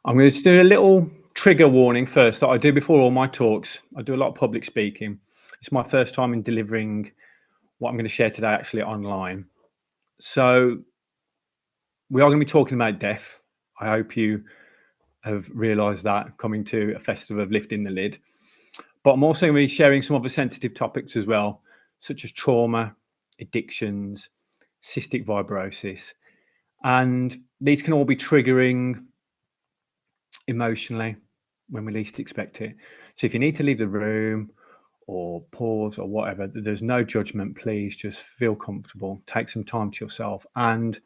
I'm going to do a little trigger warning first that I do before all my talks. I do a lot of public speaking. It's my first time in delivering what I'm going to share today actually online. So we are going to be talking about death. I hope you have realised that coming to a festival of lifting the lid. But I'm also going to be sharing some other sensitive topics as well, such as trauma, addictions, cystic fibrosis. And these can all be triggering emotionally when we least expect it. So if you need to leave the room or pause or whatever, there's no judgment. Please just feel comfortable, take some time to yourself. And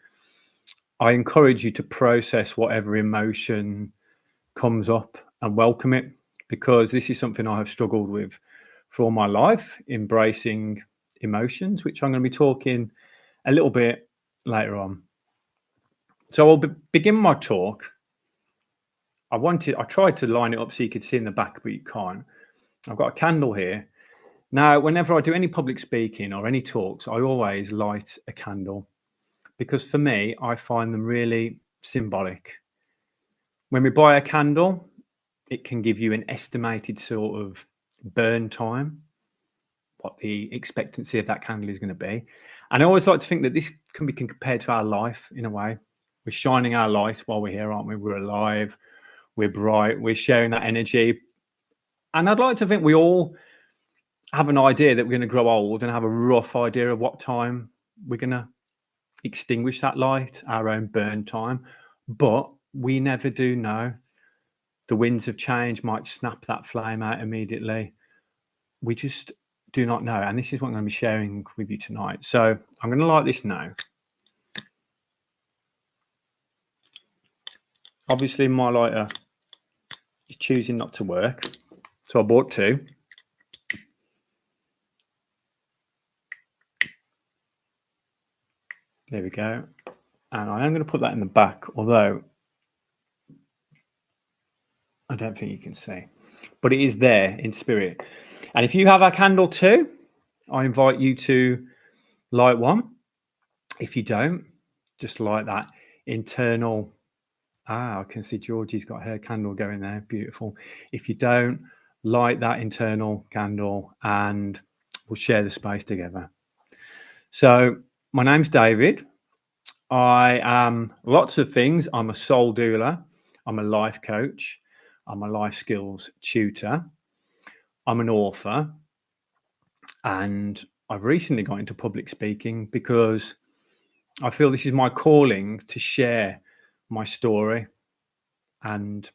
I encourage you to process whatever emotion comes up and welcome it, because this is something I have struggled with for all my life, embracing emotions, which I'm going to be talking a little bit later on. So I'll begin my talk. I tried to line it up so you could see in the back, but you can't. I've got a candle here. Now, whenever I do any public speaking or any talks, I always light a candle because for me, I find them really symbolic. When we buy a candle, it can give you an estimated sort of burn time, what the expectancy of that candle is going to be. And I always like to think that this can be compared to our life in a way. We're shining our light while we're here, aren't we? We're alive, we're bright, we're sharing that energy. And I'd like to think we all have an idea that we're going to grow old and have a rough idea of what time we're going to extinguish that light, our own burn time. But we never do know. The winds of change might snap that flame out immediately. We just do not know. And this is what I'm going to be sharing with you tonight. So I'm going to light this now. Obviously, my lighter is choosing not to work. So I bought two. There we go. And I am going to put that in the back, although I don't think you can see. But it is there in spirit. And if you have a candle too, I invite you to light one. If you don't, just light that internal. I can see Georgie's got her candle going there. Beautiful. If you don't, light that internal candle and we'll share the space together. So my name's David. I am lots of things. I'm a soul doula. I'm a life coach. I'm a life skills tutor. I'm an author. And I've recently got into public speaking because I feel this is my calling to share my story and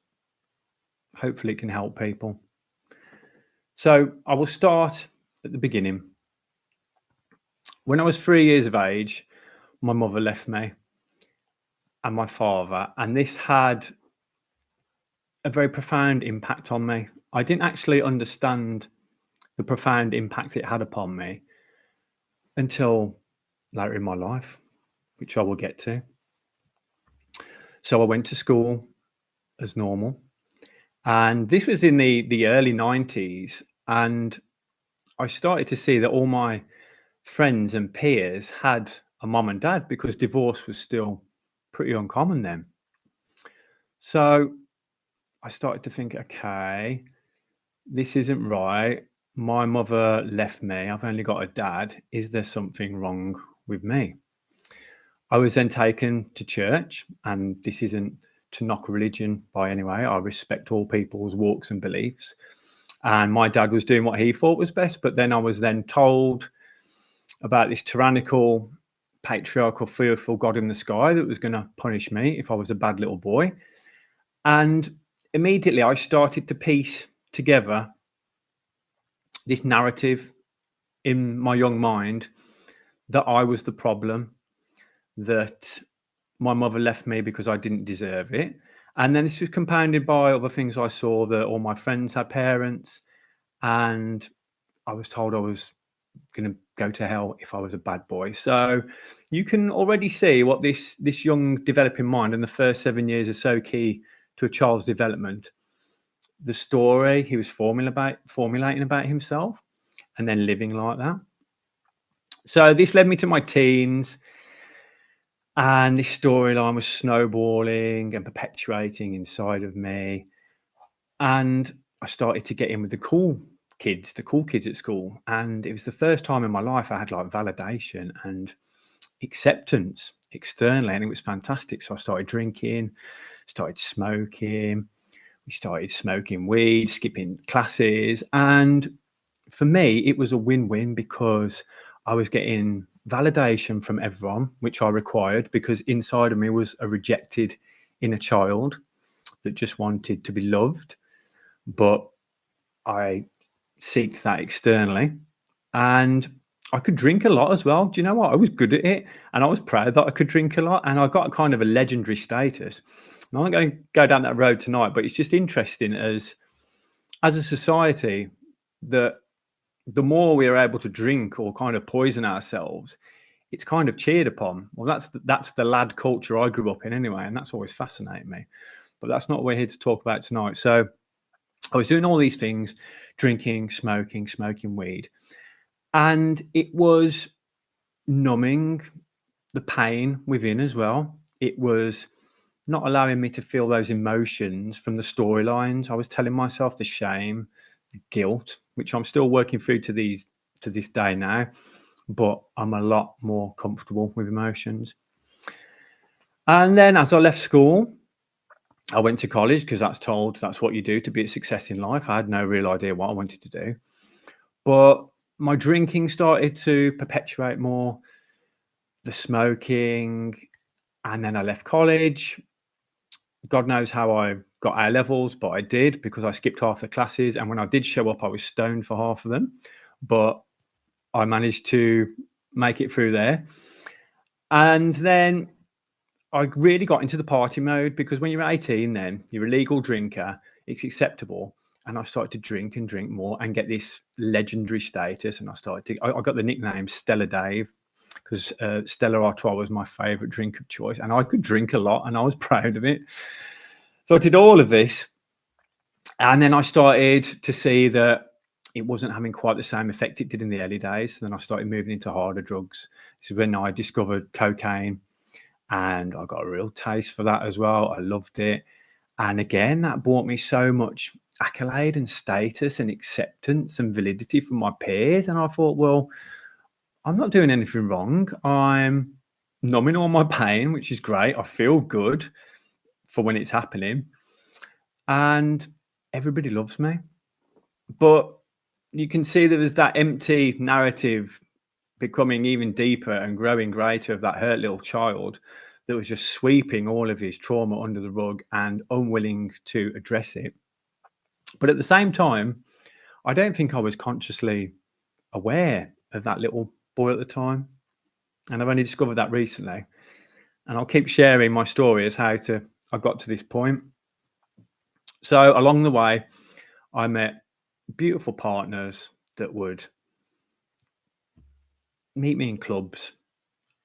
hopefully it can help people. So I will start at the beginning. When I was 3 years of age, my mother left me and my father, and this had a very profound impact on me. I didn't actually understand the profound impact it had upon me until later in my life, which I will get to. So I went to school as normal. And this was in the early 90s. And I started to see that all my friends and peers had a mom and dad because divorce was still pretty uncommon then. So I started to think, okay, this isn't right. My mother left me. I've only got a dad. Is there something wrong with me? I was then taken to church, and this isn't to knock religion by any way. I respect all people's walks and beliefs. And my dad was doing what he thought was best. But then I was then told about this tyrannical, patriarchal, fearful God in the sky that was going to punish me if I was a bad little boy. And immediately I started to piece together this narrative in my young mind that I was the problem, that my mother left me because I didn't deserve it. And then this was compounded by other things I saw, that all my friends had parents, and I was told I was going to go to hell if I was a bad boy. So you can already see what this young developing mind in the first 7 years are so key to a child's development. The story he was formulating about himself and then living like that. So this led me to my teens. And this storyline was snowballing and perpetuating inside of me. And I started to get in with the cool kids at school. And it was the first time in my life I had like validation and acceptance externally. And it was fantastic. So I started drinking, started smoking. We started smoking weed, skipping classes. And for me, it was a win-win because I was getting validation from everyone, which I required because inside of me was a rejected inner child that just wanted to be loved. But I seeked that externally. And I could drink a lot as well. Do you know what? I was good at it. And I was proud that I could drink a lot. And I got kind of a legendary status. And I'm not going to go down that road tonight, but it's just interesting as a society that the more we are able to drink or kind of poison ourselves, it's kind of cheered upon. Well, that's the lad culture I grew up in anyway, and that's always fascinated me. But that's not what we're here to talk about tonight. So I was doing all these things, drinking, smoking weed, and it was numbing the pain within as well. It was not allowing me to feel those emotions from the storylines. I was telling myself the shame, the guilt, which I'm still working through to this day now, but I'm a lot more comfortable with emotions. And then as I left school, I went to college because that's what you do to be a success in life. I had no real idea what I wanted to do. But my drinking started to perpetuate more, the smoking, and then I left college. God knows how I got A levels, but I did because I skipped half the classes. And when I did show up, I was stoned for half of them. But I managed to make it through there. And then I really got into the party mode because when you're 18, then you're a legal drinker, it's acceptable. And I started to drink and drink more and get this legendary status. And I got the nickname Stella Dave because Stella Artois was my favorite drink of choice. And I could drink a lot and I was proud of it. So I did all of this. And then I started to see that it wasn't having quite the same effect it did in the early days. Then I started moving into harder drugs. This is when I discovered cocaine. And I got a real taste for that as well. I loved it. And again, that brought me so much accolade and status and acceptance and validity from my peers. And I thought, well, I'm not doing anything wrong. I'm numbing all my pain, which is great. I feel good for when it's happening. And everybody loves me. But you can see there was that empty narrative becoming even deeper and growing greater of that hurt little child that was just sweeping all of his trauma under the rug and unwilling to address it. But at the same time, I don't think I was consciously aware of that little boy at the time. And I've only discovered that recently. And I'll keep sharing my story as how I got to this point. So along the way, I met beautiful partners that would meet me in clubs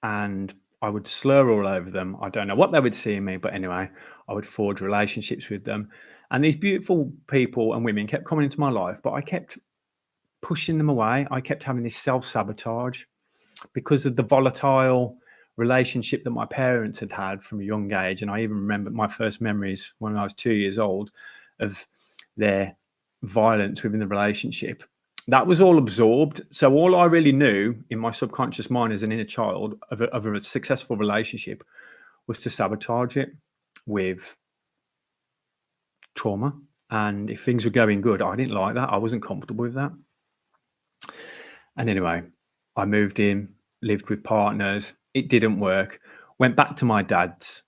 and I would slur all over them. I don't know what they would see in me, but anyway, I would forge relationships with them. And these beautiful people and women kept coming into my life, but I kept pushing them away. I kept having this self-sabotage because of the volatile relationship that my parents had had from a young age. And I even remember my first memories when I was 2 years old of their violence within the relationship. That was all absorbed. So all I really knew in my subconscious mind as an inner child of a successful relationship was to sabotage it with trauma. And if things were going good, I didn't like that. I wasn't comfortable with that. And anyway, I moved in, lived with partners. It didn't work. Went back to my dad's.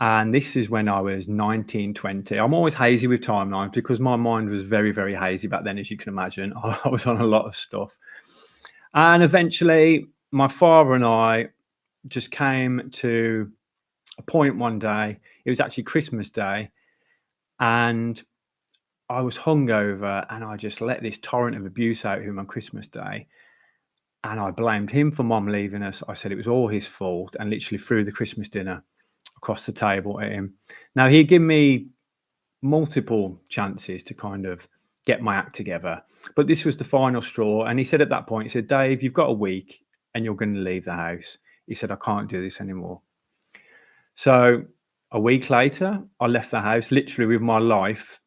And this is when I was 19, 20. I'm always hazy with timelines because my mind was very, very hazy back then, as you can imagine. I was on a lot of stuff. And eventually, my father and I just came to a point one day. It was actually Christmas Day. And I was hungover and I just let this torrent of abuse out of him on Christmas Day. And I blamed him for mom leaving us. I said it was all his fault and literally threw the Christmas dinner across the table at him. Now, he'd given me multiple chances to kind of get my act together, but this was the final straw. And he said at that point, he said, Dave, you've got a week and you're going to leave the house. He said, I can't do this anymore. So a week later, I left the house literally with my life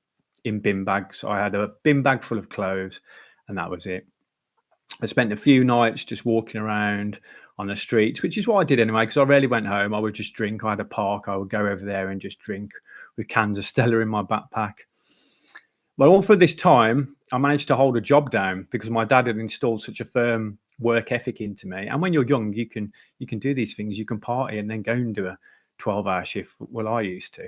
in bin bags. I had a bin bag full of clothes, and that was it. I spent a few nights just walking around on the streets, which is what I did anyway, because I rarely went home. I would just drink. I had a park. I would go over there and just drink with cans of Stella in my backpack. But all through this time, I managed to hold a job down because my dad had installed such a firm work ethic into me. And when you're young, you can do these things. You can party and then go and do a 12-hour shift. Well, I used to.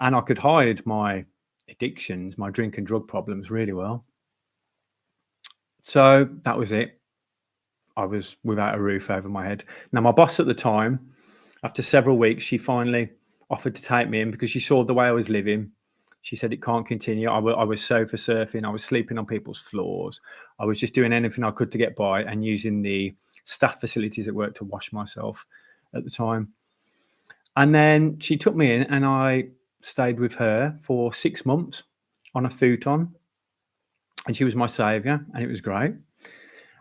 And I could hide my addictions, my drink and drug problems really well. So that was it. I was without a roof over my head. Now, my boss at the time, after several weeks, she finally offered to take me in because she saw the way I was living. She said, it can't continue. I was sofa surfing. I was sleeping on people's floors. I was just doing anything I could to get by and using the staff facilities at work to wash myself at the time. And then she took me in and I stayed with her for 6 months on a futon. And she was my saviour and it was great.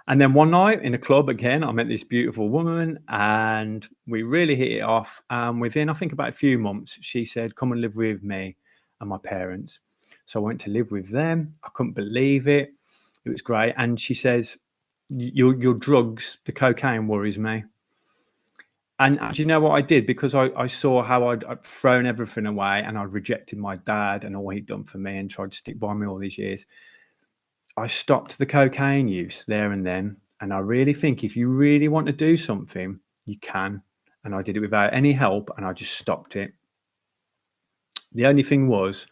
And then one night in a club again, I met this beautiful woman and we really hit it off. And within, I think, about a few months, she said, come and live with me and my parents. So I went to live with them. I couldn't believe it. It was great. And she says, your drugs, the cocaine worries me. And do you know what I did? Because I saw how I'd thrown everything away and I'd rejected my dad and all he'd done for me and tried to stick by me all these years. I stopped the cocaine use there and then. And I really think if you really want to do something, you can. And I did it without any help and I just stopped it. The only thing was,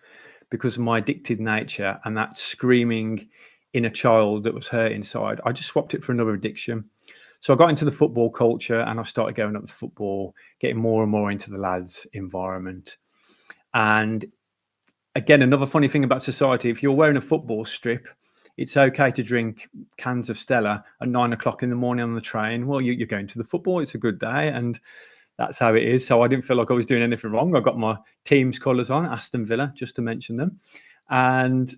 because of my addicted nature and that screaming inner child that was hurt inside, I just swapped it for another addiction. So I got into the football culture and I started going up the football, getting more and more into the lads' environment. And again, another funny thing about society, if you're wearing a football strip, it's okay to drink cans of Stella at 9 o'clock in the morning on the train. Well, you're going to the football. It's a good day. And that's how it is. So I didn't feel like I was doing anything wrong. I got my team's colours on, Aston Villa, just to mention them. And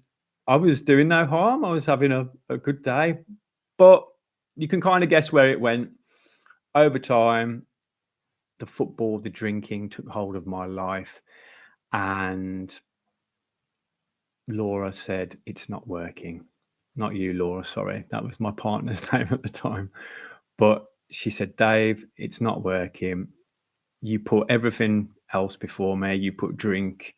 I was doing no harm. I was having a good day. But you can kind of guess where it went. Over time, the football, the drinking took hold of my life. And Laura said, it's not working. Not you, Laura, sorry. That was my partner's name at the time. But she said, Dave, it's not working. You put everything else before me. You put drink,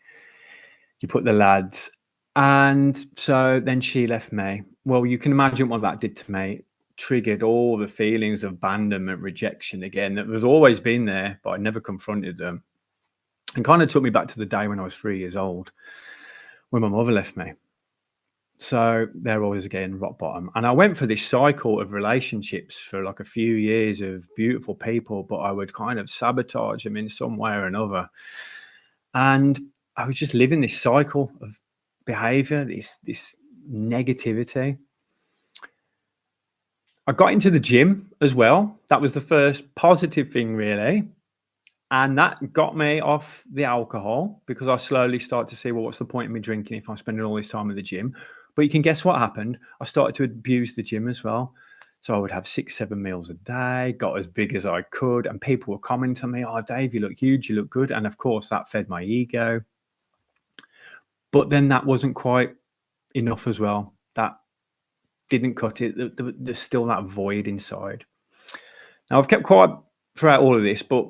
you put the lads. And so then she left me. Well, you can imagine what that did to me. Triggered all the feelings of abandonment, rejection again, that was always been there, but I never confronted them. And kind of took me back to the day when I was 3 years old, when my mother left me. So there I was again, rock bottom. And I went for this cycle of relationships for like a few years of beautiful people, but I would kind of sabotage them in some way or another. And I was just living this cycle of behavior, this negativity. I got into the gym as well. That was the first positive thing, really. And that got me off the alcohol because I slowly started to see, well, what's the point of me drinking if I'm spending all this time at the gym? But you can guess what happened. I started to abuse the gym as well. So I would have 6-7 meals a day, got as big as I could. And people were commenting to me, oh, Dave, you look huge, you look good. And of course, that fed my ego. But then that wasn't quite enough as well. That didn't cut it. There's still that void inside. Now, I've kept quiet throughout all of this, but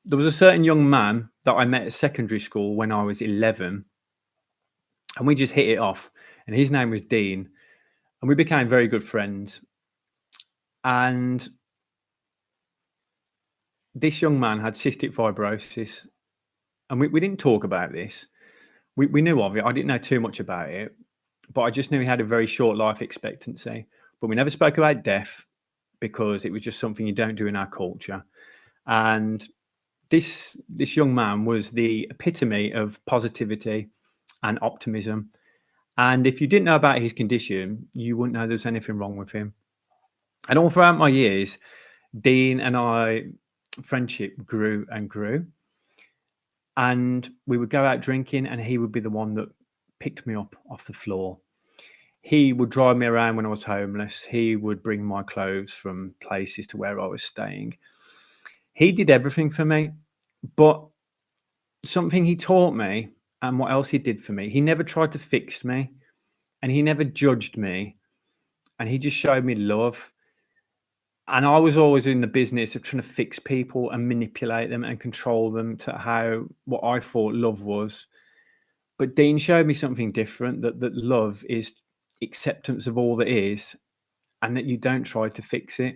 there was a certain young man that I met at secondary school when I was 11, and we just hit it off. And his name was Dean, and we became very good friends. And this young man had cystic fibrosis, and we didn't talk about this. We knew of it. I didn't know too much about it, but I just knew he had a very short life expectancy. But we never spoke about death because it was just something you don't do in our culture. And this young man was the epitome of positivity and optimism. And if you didn't know about his condition, you wouldn't know there's anything wrong with him. And all throughout my years, Dean and I, friendship grew and grew. And we would go out drinking and he would be the one that picked me up off the floor. He would drive me around when I was homeless. He would bring my clothes from places to where I was staying. He did everything for me. But something he taught me, and what else he did for me, he never tried to fix me, and he never judged me, and he just showed me love. And I was always in the business of trying to fix people and manipulate them and control them to how what I thought love was. But Dean showed me something different, that love is acceptance of all that is, and that you don't try to fix it.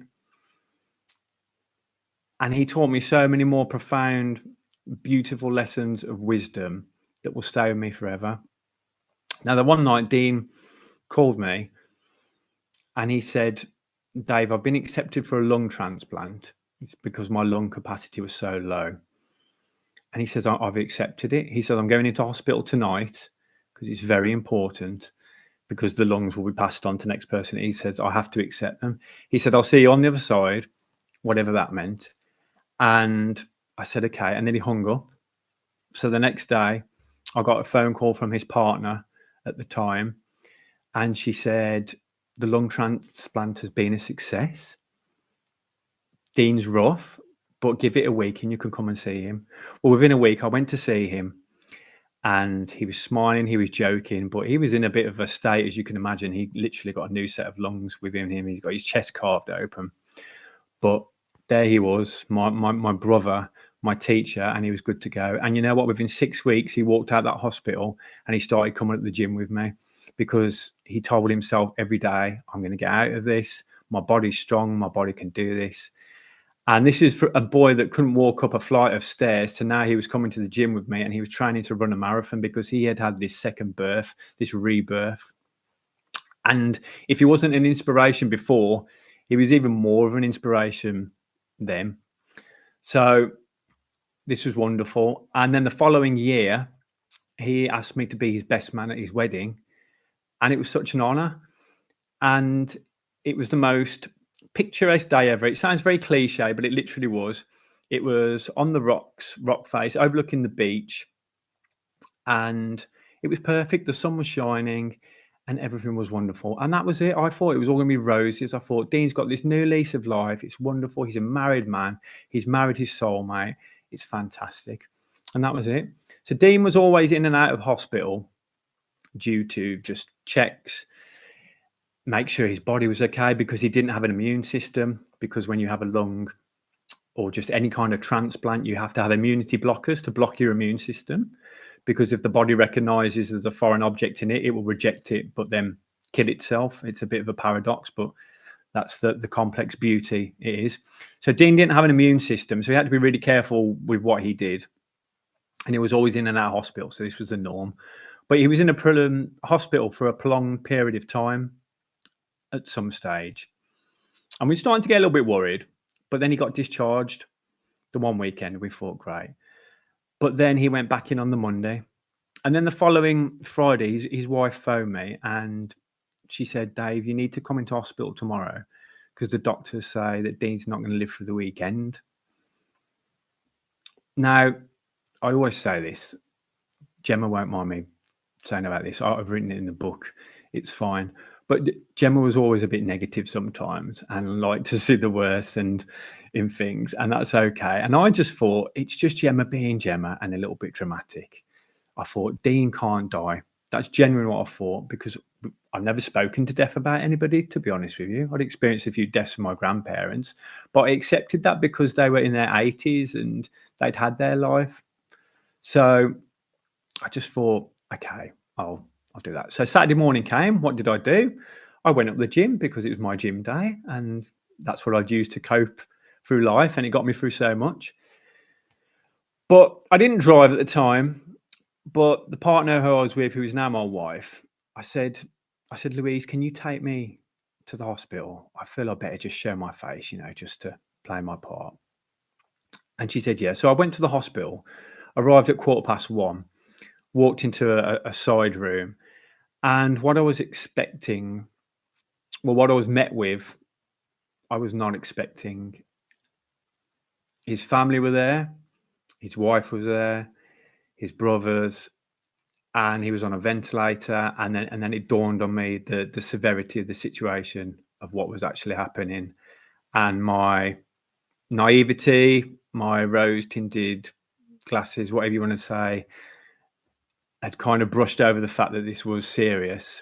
And he taught me so many more profound, beautiful lessons of wisdom that will stay with me forever. Now, the one night Dean called me and he said, Dave, I've been accepted for a lung transplant. It's because my lung capacity was so low. And he says, I've accepted it. He said, I'm going into hospital tonight because it's very important, because the lungs will be passed on to the next person. He says, I have to accept them. He said, I'll see you on the other side, whatever that meant. And I said, okay. And then he hung up. So the next day, I got a phone call from his partner at the time. And she said, the lung transplant has been a success. Dean's rough, but give it a week and you can come and see him. Well, within a week, I went to see him and he was smiling, he was joking, but he was in a bit of a state, as you can imagine. He literally got a new set of lungs within him. He's got his chest carved open. But there he was, my brother, my teacher, and he was good to go. And you know what? Within 6 weeks, he walked out of that hospital and he started coming to the gym with me, because he told himself every day, I'm going to get out of this. My body's strong. My body can do this. And this is for a boy that couldn't walk up a flight of stairs. So now he was coming to the gym with me and he was training to run a marathon because he had this second birth, this rebirth. And if he wasn't an inspiration before, he was even more of an inspiration then. So this was wonderful. And then the following year, he asked me to be his best man at his wedding. And it was such an honor. And it was the most picturesque day ever. It sounds very cliche, but it literally was. It was on the rocks, rock face, overlooking the beach. And it was perfect. The sun was shining and everything was wonderful. And that was it. I thought it was all going to be roses. I thought, Dean's got this new lease of life. It's wonderful. He's a married man. He's married his soulmate. It's fantastic. And that was it. So Dean was always in and out of hospital due to just checks, make sure his body was okay, because he didn't have an immune system. Because when you have a lung or just any kind of transplant, you have to have immunity blockers to block your immune system. Because if the body recognizes there's a foreign object in it, it will reject it, but then kill itself. It's a bit of a paradox, but that's the complex beauty it is. So Dean didn't have an immune system, so he had to be really careful with what he did. And he was always in and out of hospital, so this was the norm. But he was in a hospital for a prolonged period of time at some stage. And we were starting to get a little bit worried, but then he got discharged the one weekend. We thought, great. But then he went back in on the Monday. And then the following Friday, his wife phoned me and she said, Dave, you need to come into hospital tomorrow because the doctors say that Dean's not going to live through the weekend. Now, I always say this. Gemma won't mind me saying about this. I've written it in the book. It's fine. But Gemma was always a bit negative sometimes and liked to see the worst and in things, and that's okay. And I just thought it's just Gemma being Gemma and a little bit dramatic. I thought Dean can't die. That's genuinely what I thought, because I've never spoken to death about anybody, to be honest with you. I'd experienced a few deaths from my grandparents, but I accepted that because they were in their 80s and they'd had their life. So I just thought, okay, I'll do that. So Saturday morning came. What did I do? I went up the gym because it was my gym day, and that's what I'd use to cope through life, and it got me through so much. But I didn't drive at the time. But the partner who I was with, who is now my wife, I said, Louise, can you take me to the hospital? I feel I better just show my face, just to play my part. And she said, yeah. So I went to the hospital, arrived at 1:15, walked into a side room, and what I was expecting, what I was met with, I was not expecting. His family were there, his wife was there, his brothers, and he was on a ventilator. And then it dawned on me the severity of the situation of what was actually happening, and my naivety, my rose-tinted glasses, whatever you want to say, had kind of brushed over the fact that this was serious.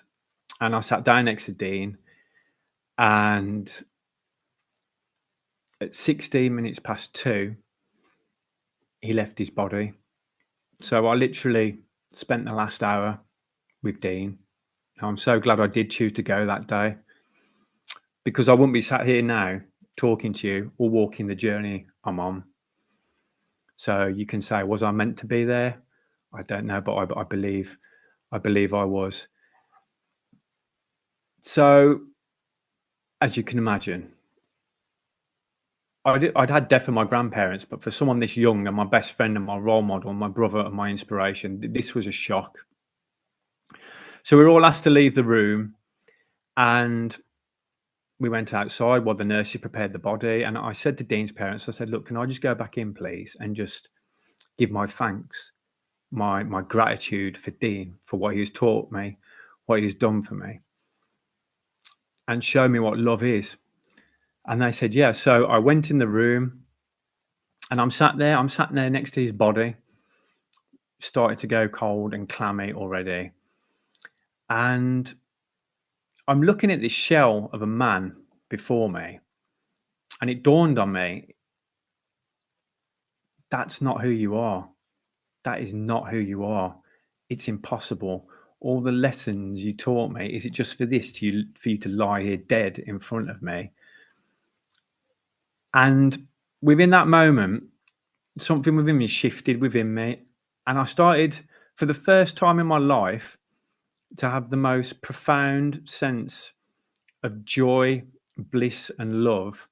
And I sat down next to Dean, and at 16 minutes past 2, he left his body. So I literally spent the last hour with Dean. I'm so glad I did choose to go that day, because I wouldn't be sat here now talking to you or walking the journey I'm on. So you can say, was I meant to be there? I don't know, but I believe I was. So, as you can imagine, I'd had death of my grandparents, but for someone this young, and my best friend and my role model and my brother and my inspiration, this was a shock. So we were all asked to leave the room, and we went outside while the nurses prepared the body. And I said to Dean's parents, I said, look, can I just go back in, please, and just give my thanks, my gratitude for Dean, for what he's taught me, what he's done for me, and show me what love is. And they said, yeah. So I went in the room, and I'm sat there next to his body, started to go cold and clammy already. And I'm looking at this shell of a man before me, and it dawned on me, that's not who you are. That is not who you are. It's impossible. All the lessons you taught me, is it just for this, for you to lie here dead in front of me? And within that moment, something within me shifted within me, and I started, for the first time in my life, to have the most profound sense of joy, bliss, and love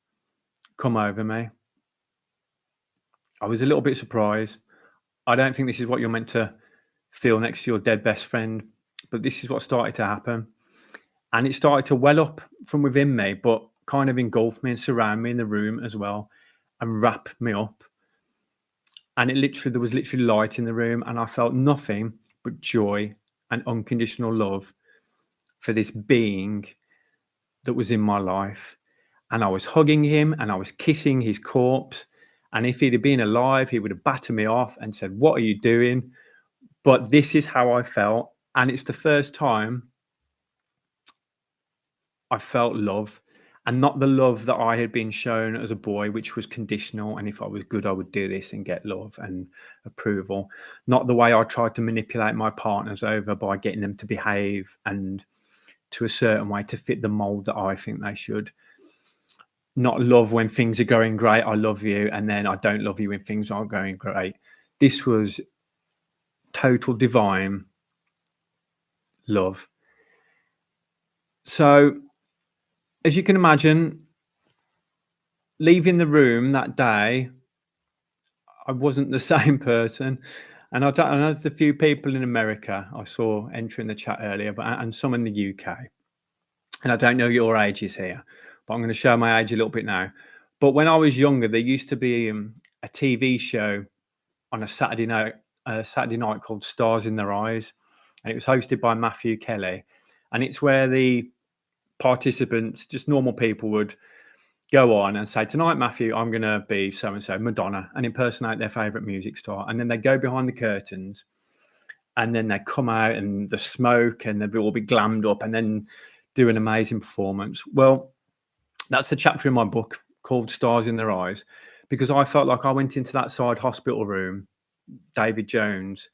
come over me. I was a little bit surprised. I don't think this is what you're meant to feel next to your dead best friend, but this is what started to happen. And it started to well up from within me, but kind of engulf me and surround me in the room as well, and wrap me up. And there was literally light in the room, and I felt nothing but joy and unconditional love for this being that was in my life. And I was hugging him, and I was kissing his corpse. And if he'd have been alive, he would have battered me off and said, what are you doing? But this is how I felt. And it's the first time I felt love, and not the love that I had been shown as a boy, which was conditional. And if I was good, I would do this and get love and approval. Not the way I tried to manipulate my partners over by getting them to behave and to a certain way to fit the mold that I think they should. Not love when things are going great, I love you, and then I don't love you when things aren't going great. This was total divine love. So, as you can imagine, leaving the room that day, I wasn't the same person. And I know there's a few people in America I saw entering the chat earlier, and some in the UK. And I don't know your ages here, but I'm going to show my age a little bit now. But when I was younger, there used to be a TV show on a Saturday night called Stars in Their Eyes, and it was hosted by Matthew Kelly. And it's where the participants, just normal people, would go on and say, tonight, Matthew, I'm going to be so-and-so, Madonna, and impersonate their favourite music star. And then they go behind the curtains, and then they come out, and the smoke, and they'll all be glammed up, and then do an amazing performance. Well, that's a chapter in my book called Stars in Their Eyes, because I felt like I went into that side hospital room, David Jones,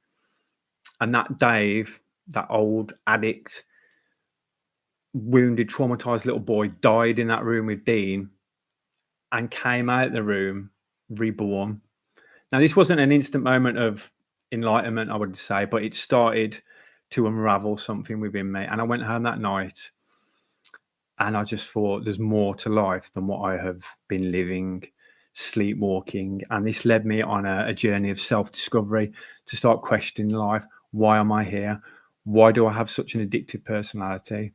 and that Dave, that old addict, wounded, traumatized little boy, died in that room with Dean and came out the room reborn. Now, this wasn't an instant moment of enlightenment, I would say, but it started to unravel something within me. And I went home that night, and I just thought, there's more to life than what I have been living, sleepwalking. And this led me on a journey of self-discovery, to start questioning life. Why am I here? Why do I have such an addictive personality?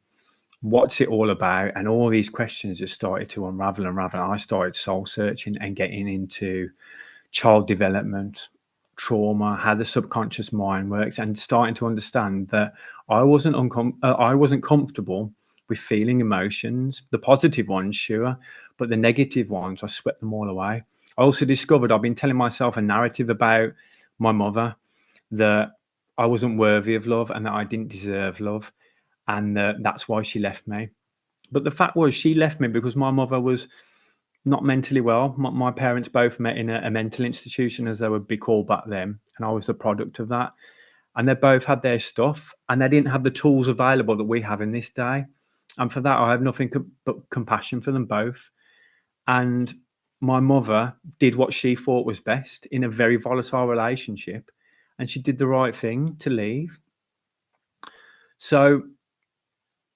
What's it all about? And all these questions just started to unravel. And I started soul searching and getting into child development, trauma, how the subconscious mind works, and starting to understand that I wasn't comfortable with feeling emotions. The positive ones, sure, but the negative ones, I swept them all away. I also discovered I've been telling myself a narrative about my mother, that I wasn't worthy of love and that I didn't deserve love, and that's why she left me. But the fact was, she left me because my mother was not mentally well. My parents both met in a mental institution, as they would be called back then, and I was the product of that. And they both had their stuff, and they didn't have the tools available that we have in this day. And for that, I have nothing but compassion for them both. And my mother did what she thought was best in a very volatile relationship, and she did the right thing to leave. So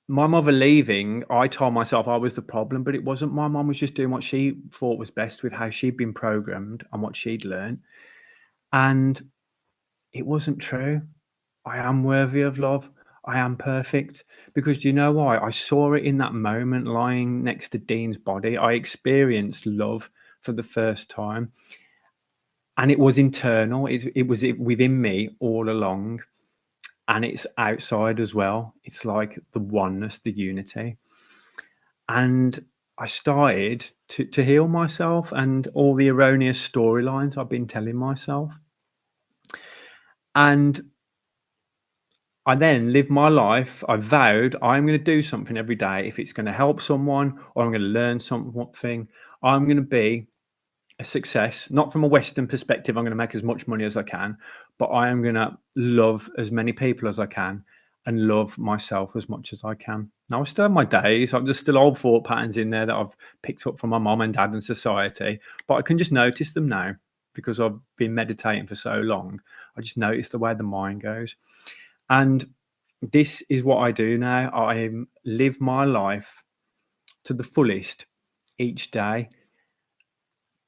my mother leaving, I told myself I was the problem, but it wasn't. My mom was just doing what she thought was best with how she'd been programmed and what she'd learned. And it wasn't true. I am worthy of love. I am perfect. Because do you know why? I saw it in that moment lying next to Dean's body. I experienced love for the first time. And it was internal. It was within me all along. And it's outside as well. It's like the oneness, the unity. And I started to heal myself and all the erroneous storylines I've been telling myself. And I then lived my life. I vowed I'm going to do something every day. If it's going to help someone or I'm going to learn something, I'm going to be a success. Not from a Western perspective, I'm going to make as much money as I can, but I am going to love as many people as I can and love myself as much as I can. Now, I still have my days. There's still old thought patterns in there that I've picked up from my mom and dad and society, but I can just notice them now because I've been meditating for so long. I just notice the way the mind goes. And this is what I do now. I live my life to the fullest each day.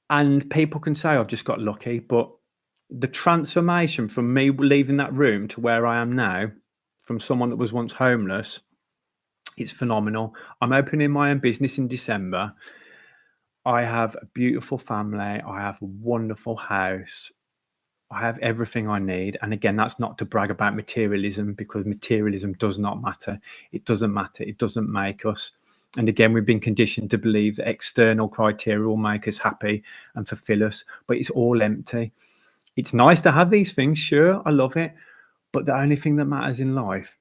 And people can say I've just got lucky, but the transformation from me leaving that room to where I am now, from someone that was once homeless, it's phenomenal. I'm opening my own business in December. I have a beautiful family. I have a wonderful house. I have everything I need. And again, that's not to brag about materialism, because materialism does not matter. It doesn't matter. It doesn't make us. And again, we've been conditioned to believe that external criteria will make us happy and fulfill us, but it's all empty. It's nice to have these things. Sure, I love it. But the only thing that matters in life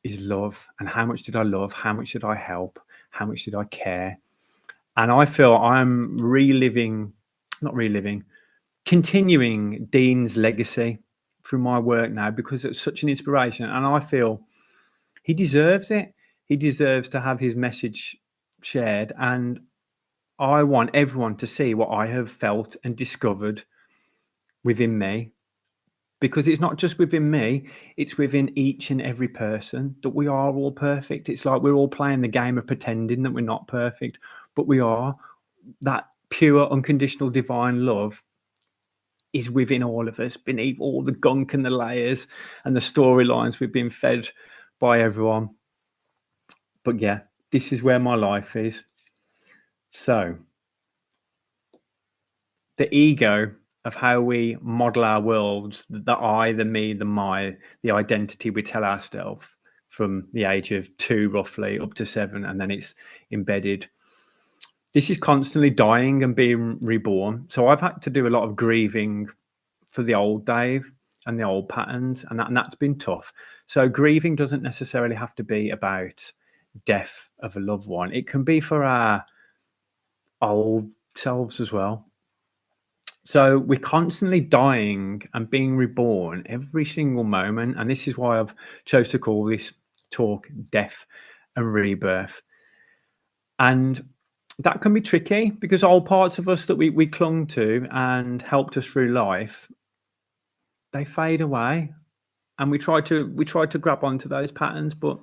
is love. And how much did I love? How much did I help? How much did I care? And I feel I'm continuing Dean's legacy through my work now, because it's such an inspiration. And I feel he deserves it. He deserves to have his message shared. And I want everyone to see what I have felt and discovered within me, because it's not just within me, it's within each and every person, that we are all perfect. It's like we're all playing the game of pretending that we're not perfect, but we are. That pure, unconditional, divine love is within all of us, beneath all the gunk and the layers and the storylines we've been fed by everyone. But yeah, this is where my life is. So the ego of how we model our worlds, the I, the me, the my, the identity we tell ourselves from the age of 2 roughly up to 7, and then it's embedded. This is constantly dying and being reborn. So I've had to do a lot of grieving for the old Dave and the old patterns, and that's been tough. So grieving doesn't necessarily have to be about death of a loved one. It can be for our old selves as well. So we're constantly dying and being reborn every single moment. And this is why I've chose to call this talk Death and Rebirth. And that can be tricky, because old parts of us that we clung to and helped us through life, they fade away. And we try to grab onto those patterns, but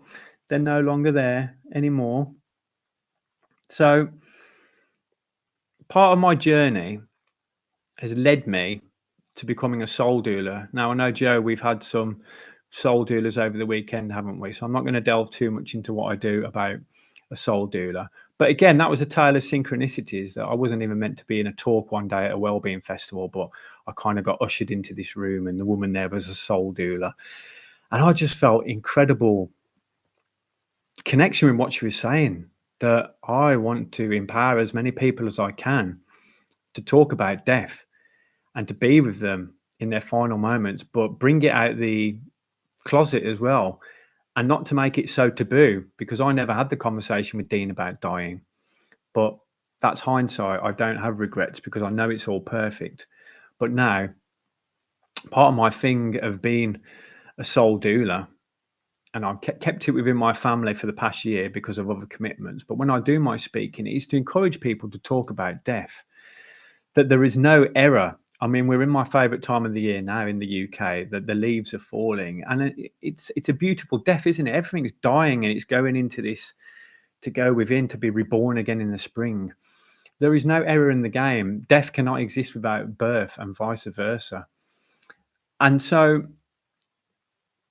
they're no longer there anymore. So part of my journey has led me to becoming a soul doula. Now, I know, Joe, we've had some soul doulas over the weekend, haven't we? So I'm not going to delve too much into what I do about a soul doula. But again, that was a tale of synchronicities, that I wasn't even meant to be in a talk one day at a wellbeing festival, but I kind of got ushered into this room, and the woman there was a soul doula. And I just felt incredible connection with what she was saying, that I want to empower as many people as I can to talk about death and to be with them in their final moments, but bring it out the closet as well, and not to make it so taboo, because I never had the conversation with Dean about dying. But that's hindsight. I don't have regrets because I know it's all perfect. But now, part of my thing of being a soul doula, and I've kept it within my family for the past year because of other commitments. But when I do my speaking, it's to encourage people to talk about death, that there is no error. I mean, we're in my favourite time of the year now in the UK, that the leaves are falling, and it's a beautiful death, isn't it? Everything's dying and it's going into this to go within, to be reborn again in the spring. There is no error in the game. Death cannot exist without birth, and vice versa. And so,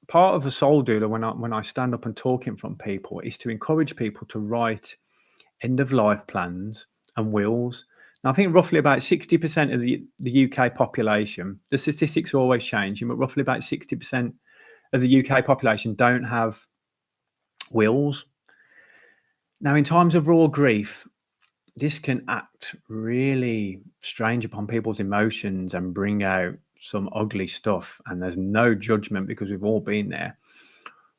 part of a soul doula, when I stand up and talk in front of people, is to encourage people to write end of life plans and wills. Now, I think roughly about 60% of the UK population, the statistics are always changing, but roughly about 60% of the UK population don't have wills. Now, in times of raw grief, this can act really strange upon people's emotions and bring out some ugly stuff. And there's no judgment because we've all been there.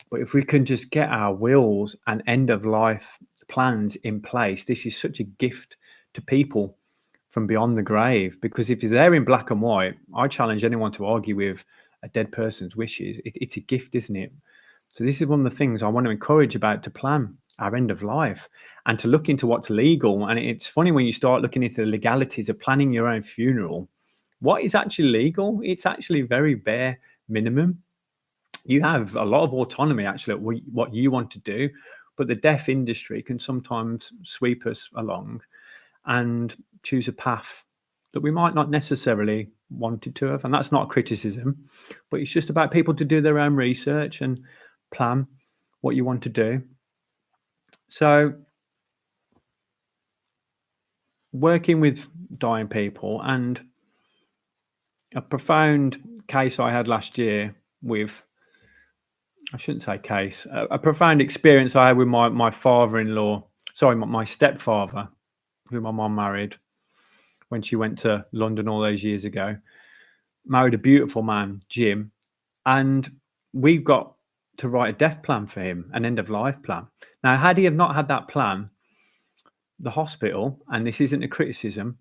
But if we can just get our wills and end of life plans in place, this is such a gift to people from beyond the grave. Because if it's there in black and white, I challenge anyone to argue with a dead person's wishes. It's a gift, isn't it? So this is one of the things I want to encourage about, to plan our end of life and to look into what's legal. And it's funny when you start looking into the legalities of planning your own funeral. What is actually legal? It's actually very bare minimum. You have a lot of autonomy actually at what you want to do, but the deaf industry can sometimes sweep us along and choose a path that we might not necessarily wanted to have. And that's not a criticism, but it's just about people to do their own research and plan what you want to do. So working with dying people, and a profound case I had last year with, I shouldn't say case, a profound experience I had with my father-in-law, sorry, my stepfather, who my mum married when she went to London all those years ago, married a beautiful man, Jim, and we've got to write a death plan for him, an end of life plan. Now, had he have not had that plan, the hospital, and this isn't a criticism,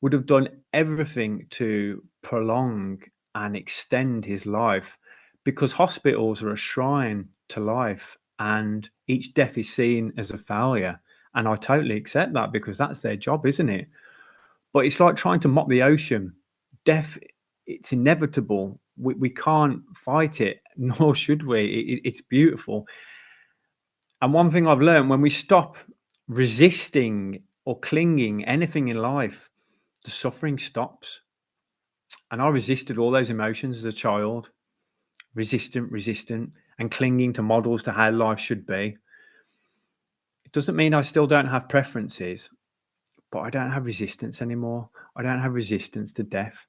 would have done everything to prolong and extend his life, because hospitals are a shrine to life and each death is seen as a failure. And I totally accept that because that's their job, isn't it? But it's like trying to mop the ocean. Death, it's inevitable. We can't fight it, nor should we. It's beautiful. And one thing I've learned, when we stop resisting or clinging anything in life, the suffering stops. And I resisted all those emotions as a child, resistant, and clinging to models to how life should be. It doesn't mean I still don't have preferences, but I don't have resistance anymore. I don't have resistance to death.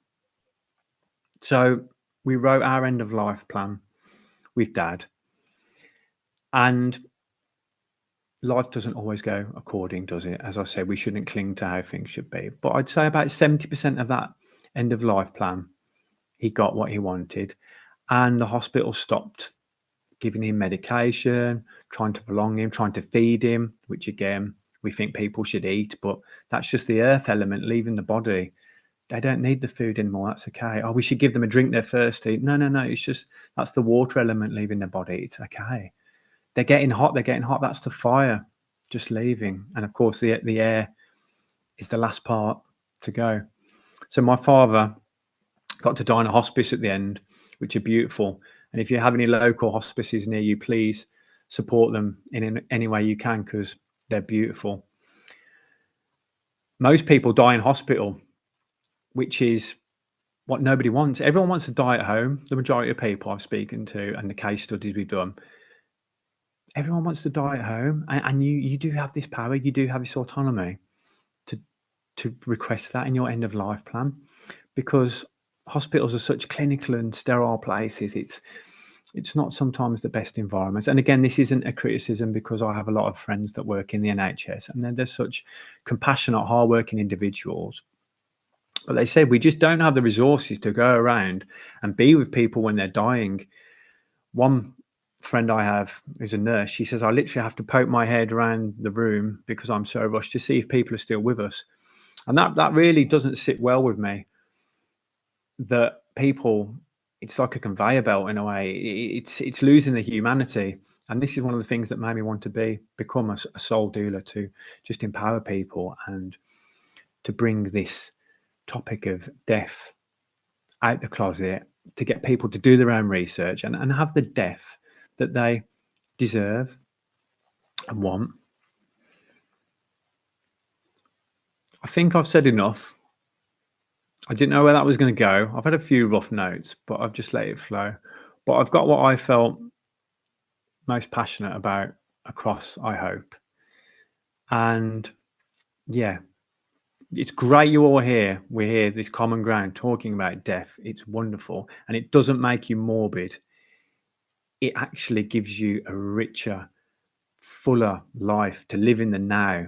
So we wrote our end of life plan with Dad. And life doesn't always go according, does it? As I said, we shouldn't cling to how things should be. But I'd say about 70% of that end of life plan, he got what he wanted. And the hospital stopped giving him medication, trying to prolong him, trying to feed him, which again, we think people should eat, but that's just the earth element leaving the body. They don't need the food anymore. That's okay. Oh, we should give them a drink, they're thirsty. No. It's just, that's the water element leaving the body. It's okay. They're getting hot. That's the fire just leaving. And of course, the air is the last part to go. So my father got to die in a hospice at the end, which are beautiful. And if you have any local hospices near you, please support them in any way you can, because they're beautiful. Most people die in hospital, which is what nobody wants. Everyone wants to die at home. The majority of people I've spoken to and the case studies we've done, everyone wants to die at home. And you do have this power, you do have this autonomy to request that in your end of life plan, because hospitals are such clinical and sterile places. It's not sometimes the best environments. And again, this isn't a criticism, because I have a lot of friends that work in the NHS and they're such compassionate, hardworking individuals. But they said we just don't have the resources to go around and be with people when they're dying. One friend I have who's a nurse, she says, I literally have to poke my head around the room because I'm so rushed to see if people are still with us. And that really doesn't sit well with me, that people, it's like a conveyor belt in a way. It's losing the humanity. And this is one of the things that made me want to become a soul doula, to just empower people and to bring this topic of death out the closet, to get people to do their own research and have the death that they deserve and want. I think I've said enough. I didn't know where that was going to go. I've had a few rough notes, but I've just let it flow. But I've got what I felt most passionate about across, I hope. And yeah, it's great you're all here. We're here, this common ground, talking about death. It's wonderful. And it doesn't make you morbid. It actually gives you a richer, fuller life to live in the now.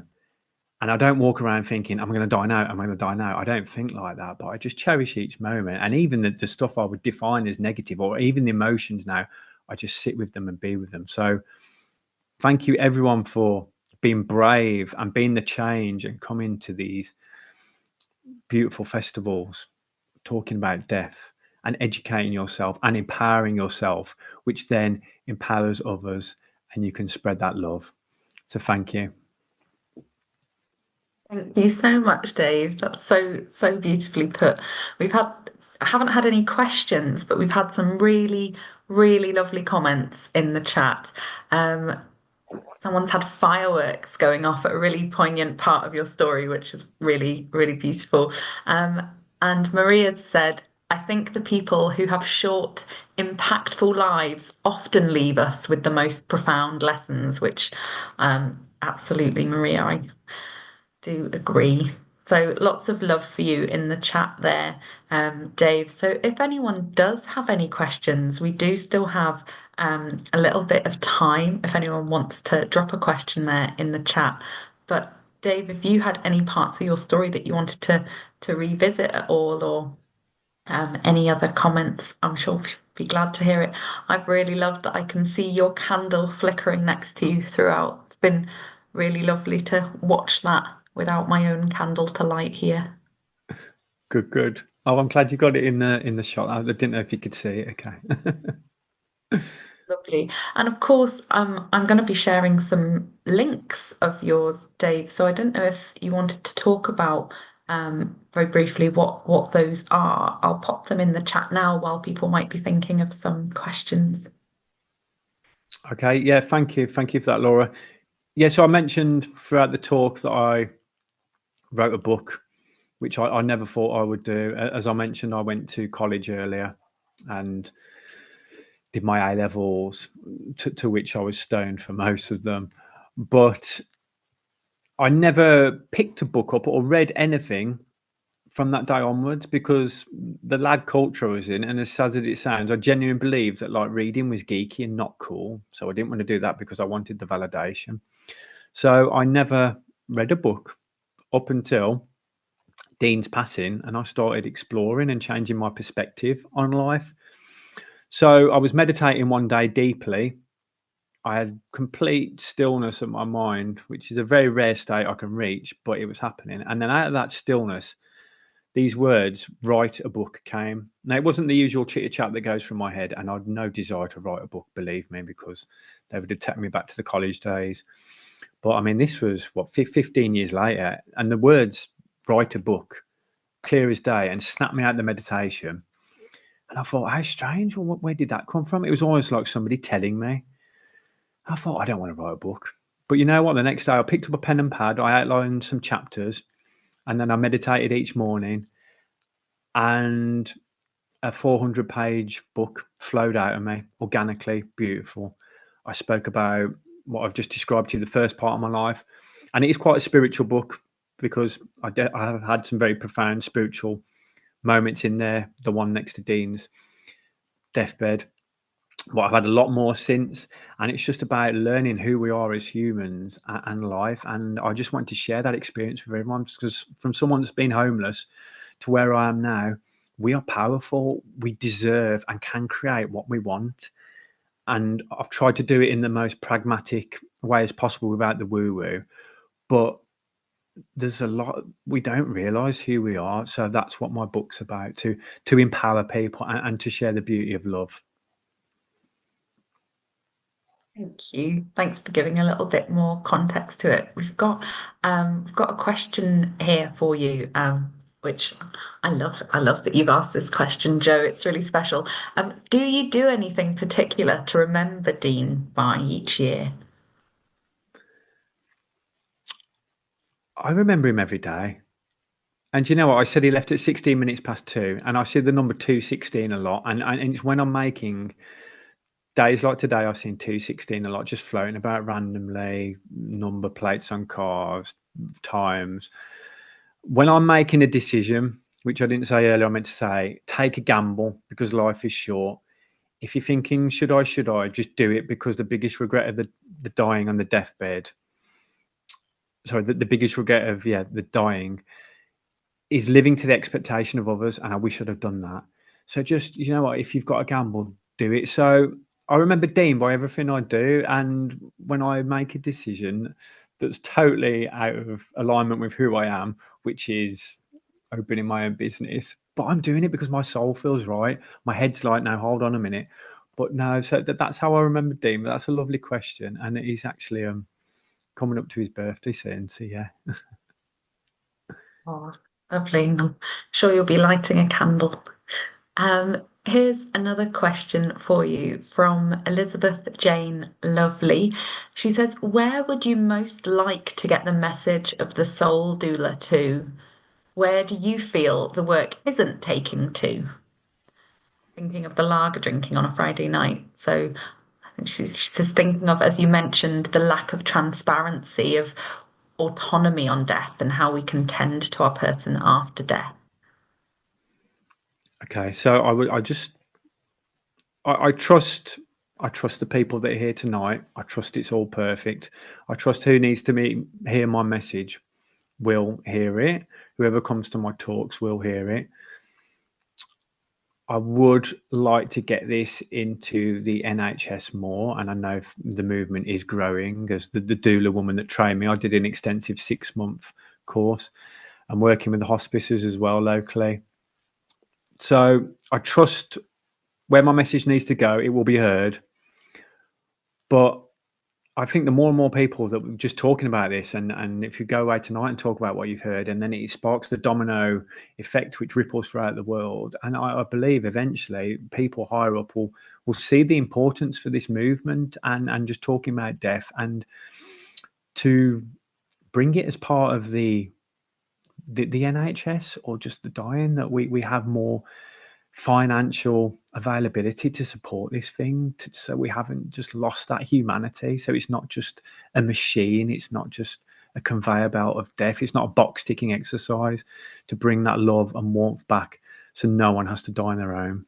And I don't walk around thinking, I'm going to die now, I'm going to die now. I don't think like that, but I just cherish each moment. And even the stuff I would define as negative, or even the emotions now, I just sit with them and be with them. So thank you, everyone, for being brave and being the change and coming to these beautiful festivals, talking about death and educating yourself and empowering yourself, which then empowers others, and you can spread that love. So thank you. Thank you so much, Dave. That's so beautifully put. I haven't had any questions, but we've had some really lovely comments in the chat. Um, Someone's had fireworks going off at a really poignant part of your story, which is really beautiful. And Maria's said, I think the people who have short, impactful lives often leave us with the most profound lessons, which absolutely, Maria, I do agree. So lots of love for you in the chat there, Dave. So if anyone does have any questions, we do still have a little bit of time if anyone wants to drop a question there in the chat. But Dave, if you had any parts of your story that you wanted to revisit at all, or any other comments, I'm sure you'd be glad to hear it. I've really loved that I can see your candle flickering next to you throughout. It's been really lovely to watch that without my own candle to light here. Good. Oh, I'm glad you got it in the shot. I didn't know if you could see it. Okay. Lovely. And of course, I'm going to be sharing some links of yours, Dave. So I don't know if you wanted to talk about very briefly what those are. I'll pop them in the chat now while people might be thinking of some questions. Okay. Yeah. Thank you. Thank you for that, Laura. Yeah. So I mentioned throughout the talk that I wrote a book, which I never thought I would do. As I mentioned, I went to college earlier and did my A levels, to which I was stoned for most of them. But I never picked a book up or read anything from that day onwards, because the lad culture I was in, and as sad as it sounds, I genuinely believed that like reading was geeky and not cool. So I didn't want to do that because I wanted the validation. So I never read a book up until Dean's passing, and I started exploring and changing my perspective on life. So I was meditating one day deeply. I had complete stillness of my mind, which is a very rare state I can reach, but it was happening. And then out of that stillness, these words, write a book, came. Now, it wasn't the usual chitter chat that goes through my head, and I'd no desire to write a book, believe me, because they would have taken me back to the college days. But I mean, this was 15 years later, and the words, write a book, clear as day, and snapped me out of the meditation. And I thought, how strange. Well, where did that come from? It was almost like somebody telling me. I thought, I don't want to write a book. But you know what? The next day, I picked up a pen and pad. I outlined some chapters, and then I meditated each morning. And a 400-page book flowed out of me organically, beautiful. I spoke about what I've just described to you, the first part of my life. And it is quite a spiritual book, because I have had some very profound spiritual moments in there. The one next to Dean's deathbed. But I've had a lot more since. And it's just about learning who we are as humans and life. And I just want to share that experience with everyone, because from someone that's been homeless to where I am now, we are powerful. We deserve and can create what we want. And I've tried to do it in the most pragmatic way as possible without the woo-woo. But there's a lot we don't realize who we are. So that's what my book's about, to empower people and to share the beauty of love. Thank you. Thanks for giving a little bit more context to it. We've got a question here for you, which I love. I love that you've asked this question, Joe. It's really special. Do you do anything particular to remember Dean by each year? I remember him every day. And you know what? I said he left at 16 minutes past 2, and I see the number 216 a lot. And it's when I'm making days like today, I've seen 216 a lot, just floating about randomly, number plates on cars, times. When I'm making a decision, which I didn't say earlier, I meant to say, take a gamble because life is short. If you're thinking, should I, just do it, because the biggest regret of the dying on the deathbed, sorry, the biggest regret of, the dying is living to the expectation of others. And I wish I'd have done that. So just, you know what, if you've got a gamble, do it. So I remember Dean by everything I do. And when I make a decision that's totally out of alignment with who I am, which is opening my own business, but I'm doing it because my soul feels right. My head's like, no, hold on a minute. But no, so that's how I remember Dean. But that's a lovely question. And he's actually coming up to his birthday soon. So yeah. Oh, lovely. I'm sure you'll be lighting a candle. Here's another question for you from Elizabeth Jane Lovely. She says, where would you most like to get the message of the soul doula to? Where do you feel the work isn't taking to? Thinking of the lager drinking on a Friday night. So I think she says, thinking of, as you mentioned, the lack of transparency of autonomy on death and how we can tend to our person after death. Okay, so I trust the people that are here tonight. I trust it's all perfect. I trust who needs to hear my message will hear it. Whoever comes to my talks will hear it. I would like to get this into the NHS more, and I know the movement is growing. As the doula woman that trained me, I did an extensive 6-month course. I'm working with the hospices as well locally. So I trust where my message needs to go, it will be heard. But I think the more and more people that we're just talking about this, and if you go away tonight and talk about what you've heard, and then it sparks the domino effect which ripples throughout the world. And I believe eventually people higher up will see the importance for this movement and just talking about death, and to bring it as part of the NHS or just the dying, that we have more financial availability to support this thing, so we haven't just lost that humanity. So it's not just a machine, it's not just a conveyor belt of death, it's not a box ticking exercise, to bring that love and warmth back so no one has to die on their own.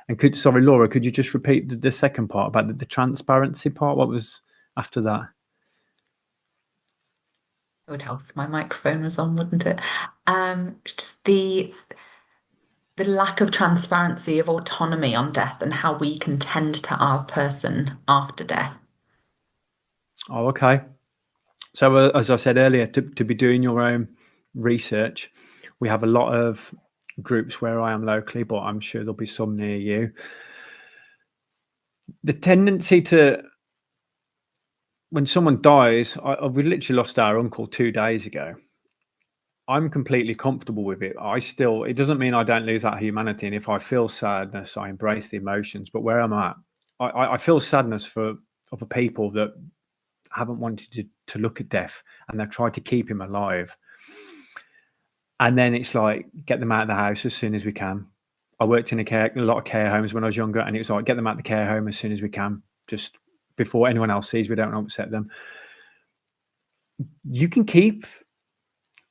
And sorry, Laura, could you just repeat the second part about the transparency part? What was after that? It would help if my microphone was on, wouldn't it? Just the lack of transparency of autonomy on death and how we can tend to our person after death. Oh, okay. So as I said earlier, to be doing your own research, we have a lot of groups where I am locally, but I'm sure there'll be some near you. The tendency to, when someone dies, we literally lost our uncle 2 days ago. I'm completely comfortable with it. It doesn't mean I don't lose that humanity. And if I feel sadness, I embrace the emotions. But where I'm at, I feel sadness for other people that haven't wanted to look at death, and they've tried to keep him alive. And then it's like, get them out of the house as soon as we can. I worked in a lot of care homes when I was younger, and it was like, get them out of the care home as soon as we can, just before anyone else sees. We don't upset them. You can keep,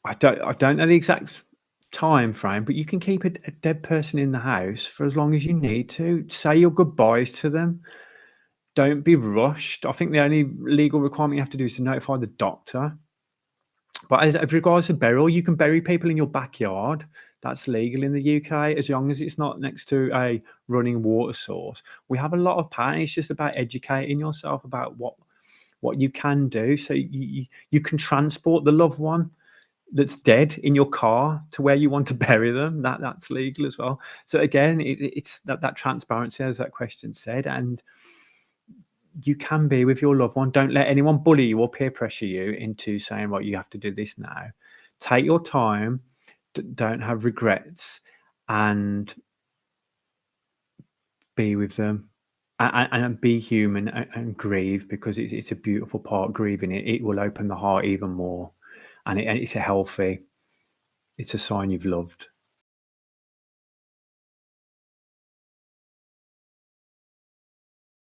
I don't know the exact time frame, but you can keep a dead person in the house for as long as you need to. Say your goodbyes to them. Don't be rushed. I think the only legal requirement you have to do is to notify the doctor. But as regards to burial, you can bury people in your backyard. That's legal in the UK, as long as it's not next to a running water source. We have a lot of pain. It's just about educating yourself about what you can do, so you can transport the loved one that's dead in your car to where you want to bury them. That's legal as well. So again, it's that transparency, as that question said, and you can be with your loved one. Don't let anyone bully you or peer pressure you into saying, "Well, you have to do this now." Take your time. Don't have regrets, and be with them, and be human, and grieve, because it's a beautiful part. Grieving it will open the heart even more, and it's a healthy. It's a sign you've loved.